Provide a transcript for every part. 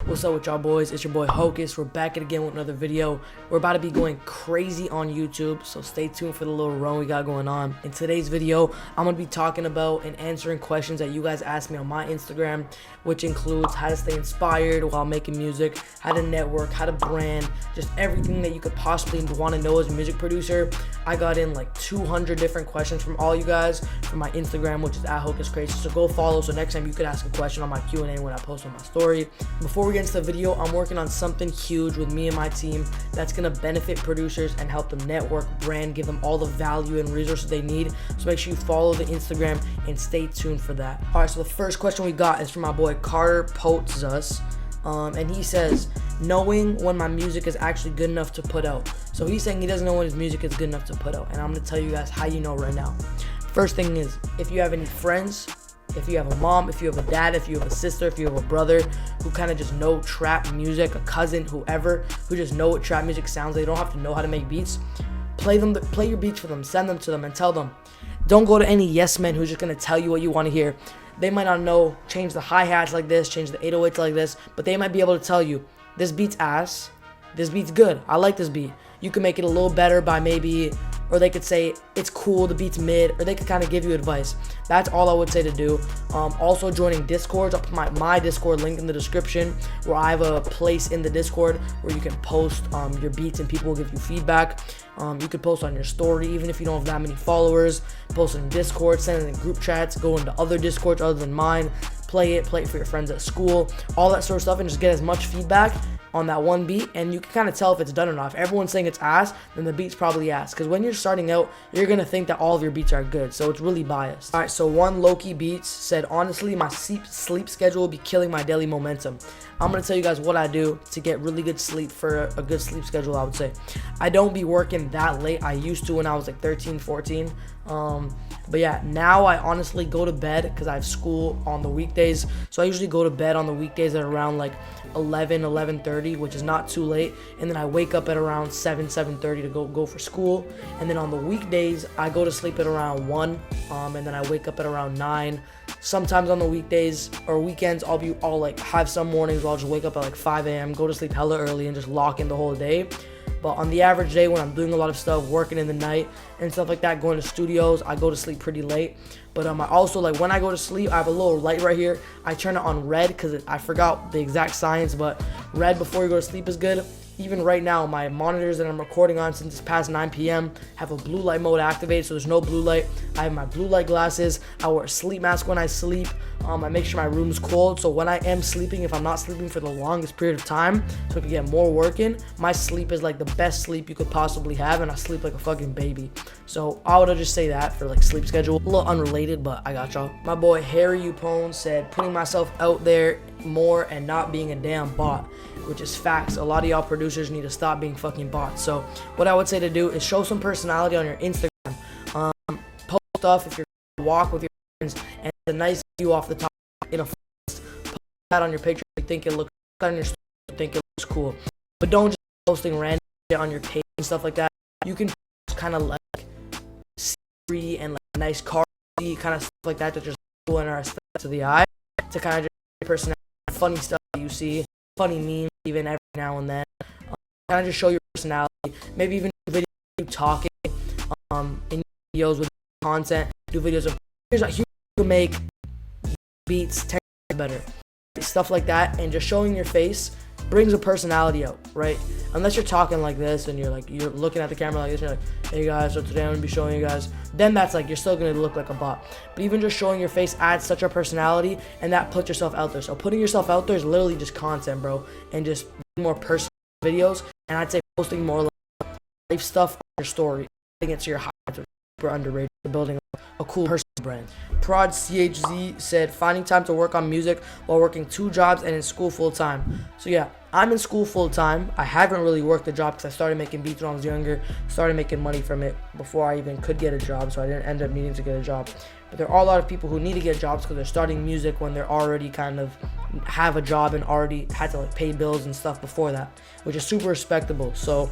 What's up with y'all boys? It's your boy Hocus. We're back at again with another video. We're about to be going crazy on YouTube, so stay tuned for the little run we got going on. In today's video, I'm going to be talking about and answering questions that you guys asked me on my Instagram, which includes how to stay inspired while making music, how to network, how to brand, just everything that you could possibly want to know as a music producer. I got in like 200 different questions from all you guys from my Instagram, which is @HocusCrazy. So go follow, so next time you could ask a question on my Q&A when I post on my story. Before we get into the video, I'm working on something huge with me and my team that's going to benefit producers and help them network, brand, give them all the value and resources they need. So make sure you follow the Instagram and stay tuned for that. Alright, so the first question we got is from my boy Carter Potzus. And he says, knowing when my music is actually good enough to put out. So he's saying he doesn't know when his music is good enough to put out. And I'm going to tell you guys how you know right now. First thing is, if you have any friends, if you have a mom, if you have a dad, if you have a sister, if you have a brother who kind of just know trap music, a cousin, whoever, who just know what trap music sounds like, they don't have to know how to make beats, play your beats for them, send them to them and tell them. Don't go to any yes men who's just going to tell you what you want to hear. They might not know, change the hi-hats like this, change the 808s like this, but they might be able to tell you, this beat's ass, this beat's good, I like this beat. You can make it a little better by maybe, or they could say, it's cool, the beat's mid, or they could kind of give you advice. That's all I would say to do. Also joining Discords, I'll put my Discord link in the description, where I have a place in the Discord where you can post your beats and people will give you feedback. You could post on your story, even if you don't have that many followers. Post in Discord, send it in group chats, go into other Discords other than mine, play it for your friends at school, all that sort of stuff, and just get as much feedback on that one beat, and you can kind of tell if it's done or not. If everyone's saying it's ass, then the beat's probably ass, because when you're starting out, you're gonna think that all of your beats are good, so it's really biased. Alright, so one Loki Beats said, honestly, my sleep schedule will be killing my daily momentum. I'm gonna tell you guys what I do to get really good sleep for a good sleep schedule. I would say I don't be working that late. I used to when I was like 13, 14. But yeah, now I honestly go to bed because I have school on the weekdays. So I usually go to bed on the weekdays at around like 11:30, which is not too late. And then I wake up at around 7:30 to go for school. And then on the weekdays, I go to sleep at around 1. And then I wake up at around 9. Sometimes on the weekdays or weekends, I'll like have some mornings where I'll just wake up at like 5 a.m., go to sleep hella early and just lock in the whole day. But on the average day, when I'm doing a lot of stuff, working in the night and stuff like that, going to studios, I go to sleep pretty late. But I also, like, when I go to sleep, I have a little light right here. I turn it on red because I forgot the exact science, but red before you go to sleep is good. Even right now, my monitors that I'm recording on since it's past 9 p.m. have a blue light mode activated, so there's no blue light. I have my blue light glasses. I wear a sleep mask when I sleep. I make sure my room's cold, so when I am sleeping, if I'm not sleeping for the longest period of time, so I can get more work in, my sleep is like the best sleep you could possibly have, and I sleep like a fucking baby. So I would just say that for like sleep schedule. A little unrelated, but I got y'all. My boy Harry Upone said, putting myself out there more and not being a damn bot, which is facts. A lot of y'all producers need to stop being fucking bots. So what I would say to do is show some personality on your Instagram. Post stuff if you're gonna walk with your friends and a nice view off the top in a forest. Post that on your picture if you think it looks on your story, if you think it looks cool. But don't just posting random shit on your page and stuff like that. You can post kind of like scenery and like nice car kind of stuff like that that just cool and are aesthetic to the eye, to kind of just personality, funny stuff that you see, funny memes even every now and then. Kind of just show your personality. Maybe even do videos of you talking in videos with content. Do videos of here's how you can make beats 10 times better, stuff like that, and just showing your face brings a personality out, right? Unless you're talking like this and you're looking at the camera like this and you're like, hey guys, so today I'm gonna be showing you guys, then that's like, you're still gonna look like a bot. But even just showing your face adds such a personality, and that puts yourself out there. So putting yourself out there is literally just content, bro, and just more personal videos. And I'd say posting more like life stuff on your story, adding it to your highlights, super underrated, building a cool personal brand. Prod CHZ said, finding time to work on music while working 2 jobs and in school full time. So yeah, I'm in school full time. I haven't really worked a job because I started making beats when I was younger, started making money from it before I even could get a job, so I didn't end up needing to get a job. But there are a lot of people who need to get jobs because they're starting music when they're already kind of have a job and already had to like pay bills and stuff before that, which is super respectable. So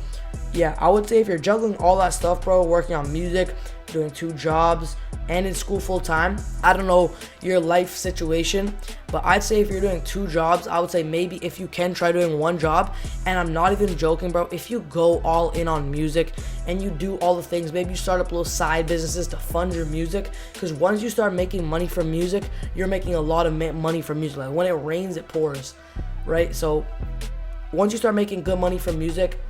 yeah, I would say if you're juggling all that stuff, bro, working on music, doing 2 jobs, and in school full time. I don't know your life situation, but I'd say if you're doing 2 jobs, I would say maybe if you can try doing 1 job. And I'm not even joking, bro. If you go all in on music and you do all the things, maybe you start up little side businesses to fund your music, because once you start making money from music, you're making a lot of money from music. Like when it rains, it pours, right? So once you start making good money from music,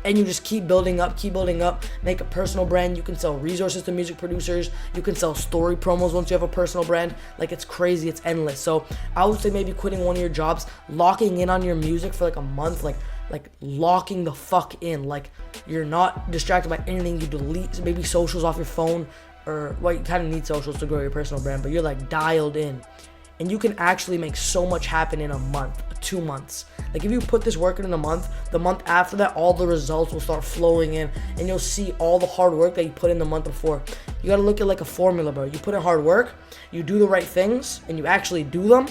and you just keep building up, make a personal brand. You can sell resources to music producers. You can sell story promos once you have a personal brand. Like, it's crazy, it's endless. So I would say maybe quitting one of your jobs, locking in on your music for like a month, like locking the fuck in. Like, you're not distracted by anything. You delete maybe socials off your phone, or well, you kind of need socials to grow your personal brand, but you're like dialed in. And you can actually make so much happen in a month, 2 months. Like if you put this work in a month, the month after that, all the results will start flowing in, and you'll see all the hard work that you put in the month before. You gotta look at like a formula, bro. You put in hard work, you do the right things, and you actually do them,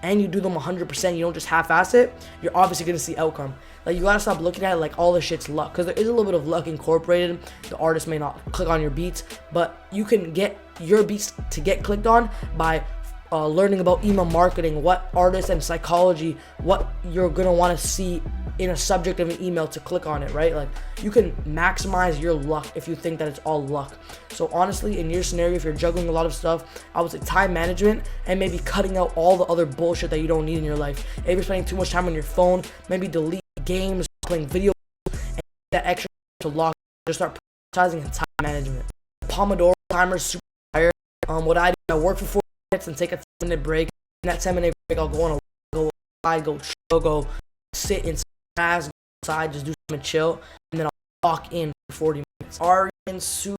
and you do them 100%. You don't just half-ass it. You're obviously gonna see outcome. Like, you gotta stop looking at it like all this shit's luck, because there is a little bit of luck incorporated. The artist may not click on your beats, but you can get your beats to get clicked on by learning about email marketing, what artists and psychology, what you're gonna want to see in a subject of an email to click on it, right? Like, you can maximize your luck if you think that it's all luck. So honestly, in your scenario, if you're juggling a lot of stuff, I would say time management and maybe cutting out all the other bullshit that you don't need in your life. If you're spending too much time on your phone, maybe delete games, playing video, and that extra to lock. Just start prioritizing time management. Pomodoro timer's super fire. What I do, I work for 4 minutes and take a 10-minute break. In that 10-minute break, I'll go on go outside, go chill, go sit in grass, go outside, just do something chill, and then I'll lock in for 40 minutes. Arian Super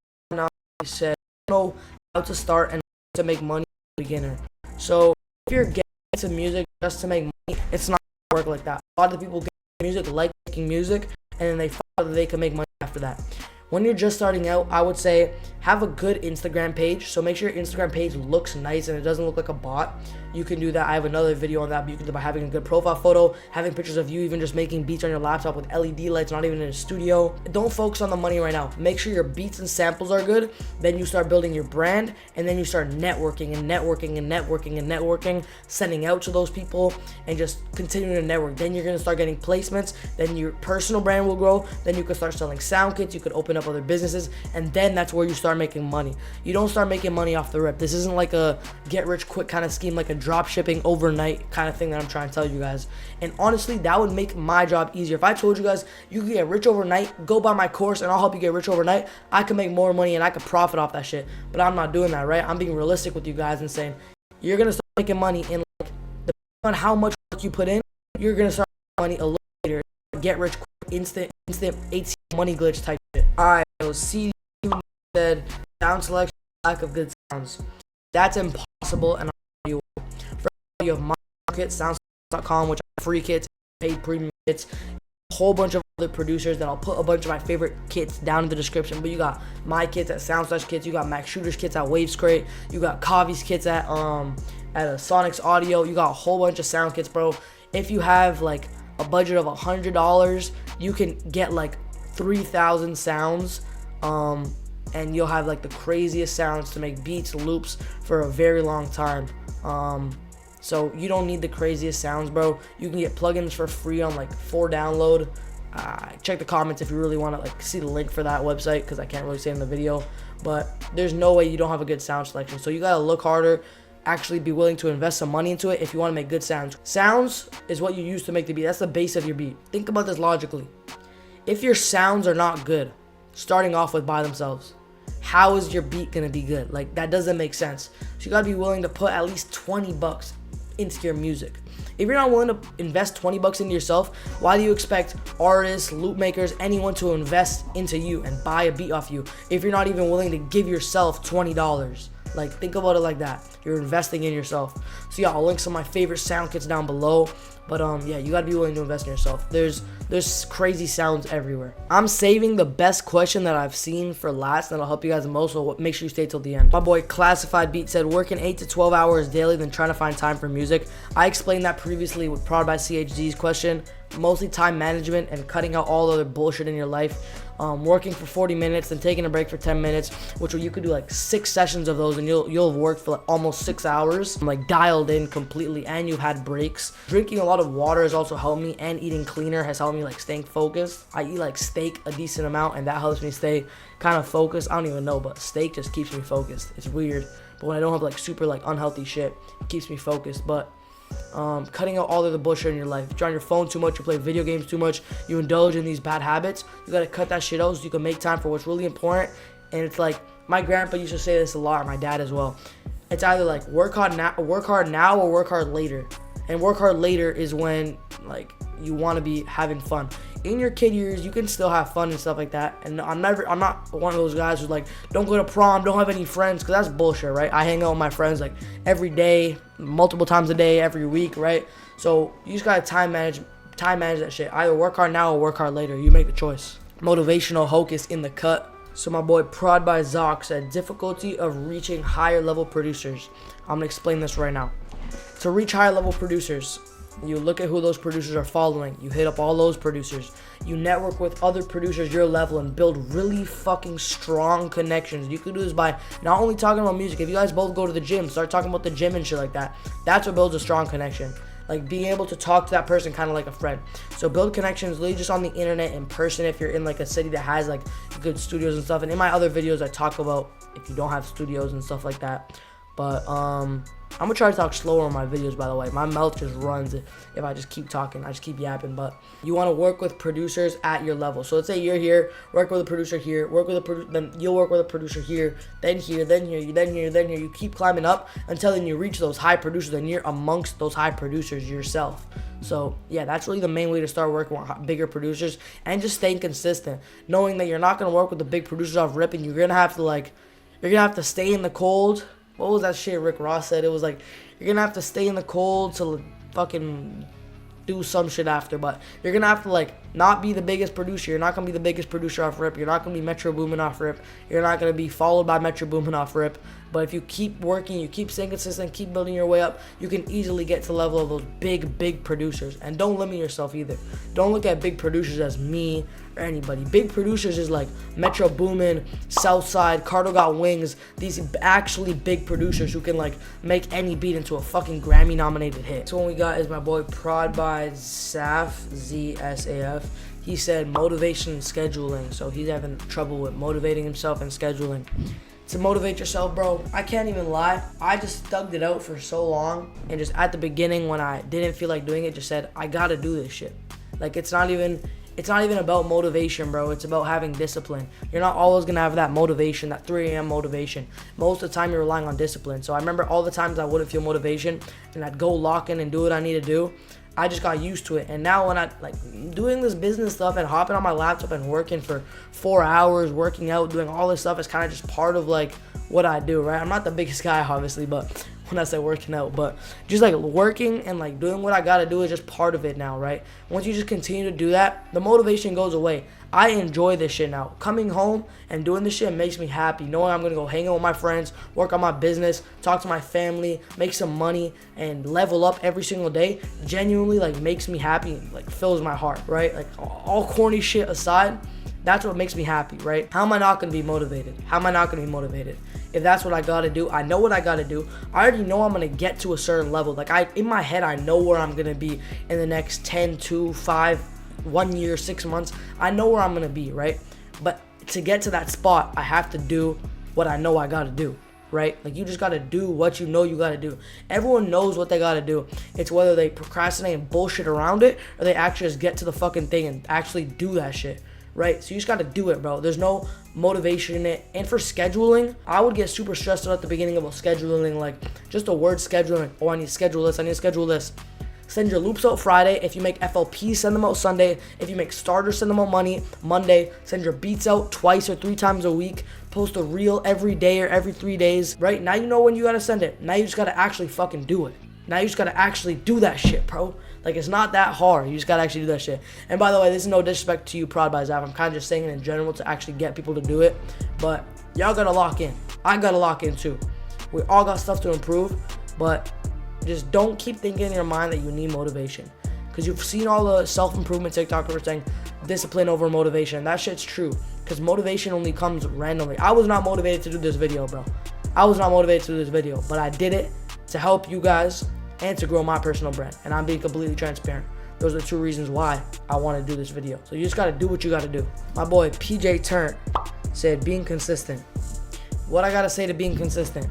said, I know how to start and how to make money as a beginner. So if you're getting into music just to make money, it's not gonna work like that. A lot of the people get into music like making music, and then they find out that they can make money after that. When you're just starting out, I would say have a good Instagram page. So make sure your Instagram page looks nice and it doesn't look like a bot. You can do that. I have another video on that, but you can do it by having a good profile photo, having pictures of you even just making beats on your laptop with LED lights, not even in a studio. Don't focus on the money right now. Make sure your beats and samples are good. Then you start building your brand, and then you start networking, sending out to those people, and just continuing to network. Then you're gonna start getting placements. Then your personal brand will grow. Then you can start selling sound kits. You could open up other businesses, and then that's where you start making money. You don't start making money off the rip. This isn't like a get rich quick kind of scheme, like a drop shipping overnight kind of thing that I'm trying to tell you guys. And honestly, that would make my job easier. If I told you guys you can get rich overnight, go buy my course and I'll help you get rich overnight, I can make more money and I can profit off that shit. But I'm not doing that, right? I'm being realistic with you guys and saying you're gonna start making money in, like, depending on how much work you put in, you're gonna start making money a little later. Get rich quick, instant ATM money glitch type shit. Alright, so C said sound selection, lack of good sounds. That's impossible, and I'll tell you have my kit, soundselection.com, which are free kits, paid premium kits, a whole bunch of other producers that I'll put a bunch of my favorite kits down in the description. But you got my kits at Soundslash Kits, you got Max Shooter's kits at Waves Crate, you got Kavi's kits at Sonics Audio. You got a whole bunch of sound kits, bro. If you have like a budget of $100, you can get like 3,000 sounds, and you'll have like the craziest sounds to make beats, loops for a very long time. So you don't need the craziest sounds, bro. You can get plugins for free on like 4Download. Check the comments if you really want to like see the link for that website, because I can't really say in the video. But there's no way you don't have a good sound selection. So you gotta look harder, actually be willing to invest some money into it if you want to make good sounds. Sounds is what you use to make the beat. That's the base of your beat. Think about this logically. If your sounds are not good, starting off with by themselves, how is your beat gonna be good? Like, that doesn't make sense. So you gotta be willing to put at least 20 bucks into your music. If you're not willing to invest 20 bucks into yourself, why do you expect artists, loop makers, anyone to invest into you and buy a beat off you if you're not even willing to give yourself $20? Like, think about it like that. You're investing in yourself. So yeah, I'll link some of my favorite sound kits down below. But yeah, you gotta be willing to invest in yourself. There's crazy sounds everywhere. I'm saving the best question that I've seen for last, that'll help you guys the most, so make sure you stay till the end. My boy Classified Beat said, working 8 to 12 hours daily, then trying to find time for music. I explained that previously with Prod by CHD's question. mostly time management and cutting out all the other bullshit in your life. Working for 40 minutes and taking a break for 10 minutes, which you could do like 6 sessions of those, and you'll have worked for like almost 6 hours, like dialed in completely, and you've had breaks. Drinking a lot of water has also helped me, and eating cleaner has helped me like staying focused. I eat like steak a decent amount, and that helps me stay kind of focused. I don't even know, but steak just keeps me focused. It's weird, but when I don't have like super like unhealthy shit, it keeps me focused. But cutting out all of the bullshit in your life. If you're on your phone too much, you play video games too much, you indulge in these bad habits, you gotta cut that shit out so you can make time for what's really important. And it's like, my grandpa used to say this a lot, my dad as well. It's either like work hard now or work hard later. And work hard later is when like you want to be having fun. In your kid years, you can still have fun and stuff like that. And I'm not one of those guys who's like, don't go to prom, don't have any friends, because that's bullshit, right? I hang out with my friends like every day, multiple times a day, every week, right? So you just gotta time manage that shit. Either work hard now or work hard later. You make the choice. Motivational Hocus in the cut. So my boy Prod by Zoc said, difficulty of reaching higher level producers. I'm gonna explain this right now. To reach higher level producers, you look at who those producers are following. You hit up all those producers. You network with other producers your level and build really fucking strong connections. You can do this by not only talking about music. If you guys both go to the gym, start talking about the gym and shit like that. That's what builds a strong connection. Like being able to talk to that person kind of like a friend. So build connections literally just on the internet, in person, if you're in like a city that has like good studios and stuff. And in my other videos I talk about if you don't have studios and stuff like that. But I'm gonna try to talk slower on my videos, by the way. My mouth just runs if I just keep talking. I just keep yapping. But you want to work with producers at your level. So let's say you're here, work with a producer here, then you'll work with a producer here, then here, then here, then here, then here. You keep climbing up until then you reach those high producers, and you're amongst those high producers yourself. So yeah, that's really the main way to start working with bigger producers, and just staying consistent, knowing that you're not gonna work with the big producers off rip, and you're gonna have to stay in the cold. What was that shit Rick Ross said? It was like, you're gonna have to stay in the cold to fucking do some shit after, but you're gonna have to like not be the biggest producer. You're not gonna be the biggest producer off rip. You're not gonna be Metro Boomin off rip. You're not gonna be followed by Metro Boomin off rip. But if you keep working, you keep staying consistent, keep building your way up, you can easily get to the level of those big producers. And don't limit yourself either. Don't look at big producers as me or anybody. Big producers is like Metro Boomin, Southside, Cardo Got Wings. These actually big producers who can like make any beat into a fucking Grammy nominated hit. So what we got is my boy Prod by Zaf, Z-S-A-F. He said motivation and scheduling. So he's having trouble with motivating himself and scheduling. To motivate yourself, bro, I can't even lie. I just stuck it out for so long, and just at the beginning when I didn't feel like doing it, just said, I gotta do this shit. Like it's not even about motivation, bro. It's about having discipline. You're not always gonna have that motivation, that 3 a.m. motivation. Most of the time you're relying on discipline. So I remember all the times I wouldn't feel motivation and I'd go lock in and do what I need to do. I just got used to it. And now when I like doing this business stuff and hopping on my laptop and working for 4 hours, working out, doing all this stuff is kind of just part of like what I do, right? I'm not the biggest guy, obviously, but when I say working out, but just like working and like doing what I gotta do is just part of it now, right? Once you just continue to do that, the motivation goes away. I enjoy this shit now. Coming home and doing this shit makes me happy. Knowing I'm gonna go hang out with my friends, work on my business, talk to my family, make some money, and level up every single day genuinely like makes me happy and like fills my heart, right? Like all corny shit aside, that's what makes me happy, right? How am I not gonna be motivated? How am I not gonna be motivated? If that's what I gotta do, I know what I gotta do. I already know I'm gonna get to a certain level. Like in my head, I know where I'm gonna be in the next 10, 2, 5, 1 year, 6 months. I know where I'm gonna be, right? But to get to that spot, I have to do what I know I gotta do, right? Like you just gotta do what you know you gotta do. Everyone knows what they gotta do. It's whether they procrastinate and bullshit around it, or they actually just get to the fucking thing and actually do that shit, right? So you just gotta do it, bro. There's no motivation in it. And for scheduling, I would get super stressed out at the beginning about scheduling, like just the word scheduling. Oh, I need to schedule this, I need to schedule this. Send your loops out Friday. If you make FLP, send them out Sunday. If you make starters, send them out Monday. Send your beats out 2 or 3 times a week. Post a reel every day or every 3 days. Right? Now you know when you gotta send it. Now you just gotta actually fucking do it. Now you just gotta actually do that shit, bro. Like it's not that hard. You just gotta actually do that shit. And by the way, this is no disrespect to you, Prod by Zaf. I'm kind of just saying it in general to actually get people to do it. But y'all gotta lock in. I gotta lock in too. We all got stuff to improve, but just don't keep thinking in your mind that you need motivation, because Because you've seen all the self-improvement TikTokers saying discipline over motivation. That shit's true. Because motivation only comes randomly. I was not motivated to do this video, bro. I was not motivated to do this video. But I did it to help you guys and to grow my personal brand. And I'm being completely transparent. Those are the 2 reasons why I want to do this video. So you just got to do what you got to do. My boy PJ Turnt said being consistent. What I got to say to being consistent.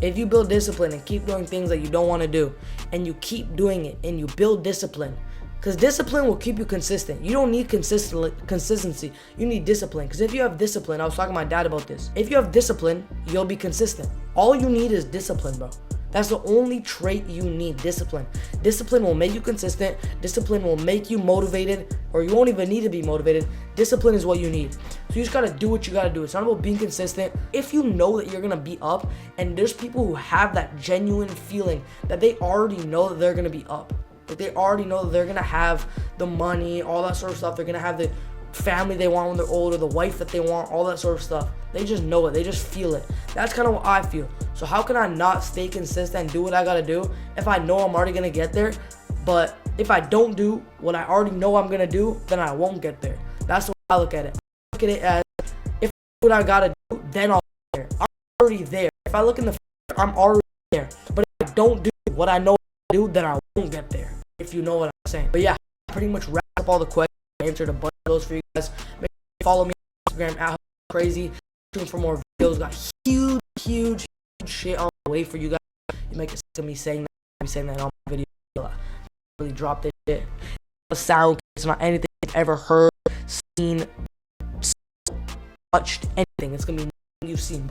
If you build discipline and keep doing things that you don't want to do, and you keep doing it and you build discipline, because discipline will keep you consistent. You don't need consistency. You need discipline. Because if you have discipline, I was talking to my dad about this. If you have discipline, you'll be consistent. All you need is discipline, bro. That's the only trait you need, discipline. Discipline will make you consistent. Discipline will make you motivated, or you won't even need to be motivated. Discipline is what you need. So you just gotta do what you gotta do. It's not about being consistent. If you know that you're gonna be up, and there's people who have that genuine feeling that they already know that they're gonna be up. Like they already know that they're gonna have the money, all that sort of stuff. They're gonna have the family they want when they're older, the wife that they want, all that sort of stuff. They just know it. They just feel it. That's kind of what I feel. So how can I not stay consistent and do what I gotta do if I know I'm already gonna get there? But if I don't do what I already know I'm gonna do, then I won't get there. That's the way I look at it. I look at it as, if I do what I gotta do, then I'll get there. I'm already there. If I look in the future, I'm already there. But if I don't do what I know I do, then I won't get there. If you know what I'm saying. But yeah, pretty much wrap up all the questions. I answered a bunch of those for you guys. Make sure you follow me on Instagram at crazy. Tune for more videos. Got huge shit on the way for you guys. You make it sick of me saying that on my video. I really dropped this shit. It's not a sound. It's not anything you've ever heard, seen, touched, anything. It's gonna be nothing you've seen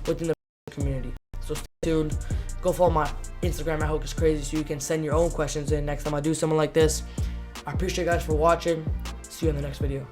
within the community. So stay tuned. Go follow my Instagram at HocusCrazy so you can send your own questions in next time I do something like this. I appreciate you guys for watching. See you in the next video.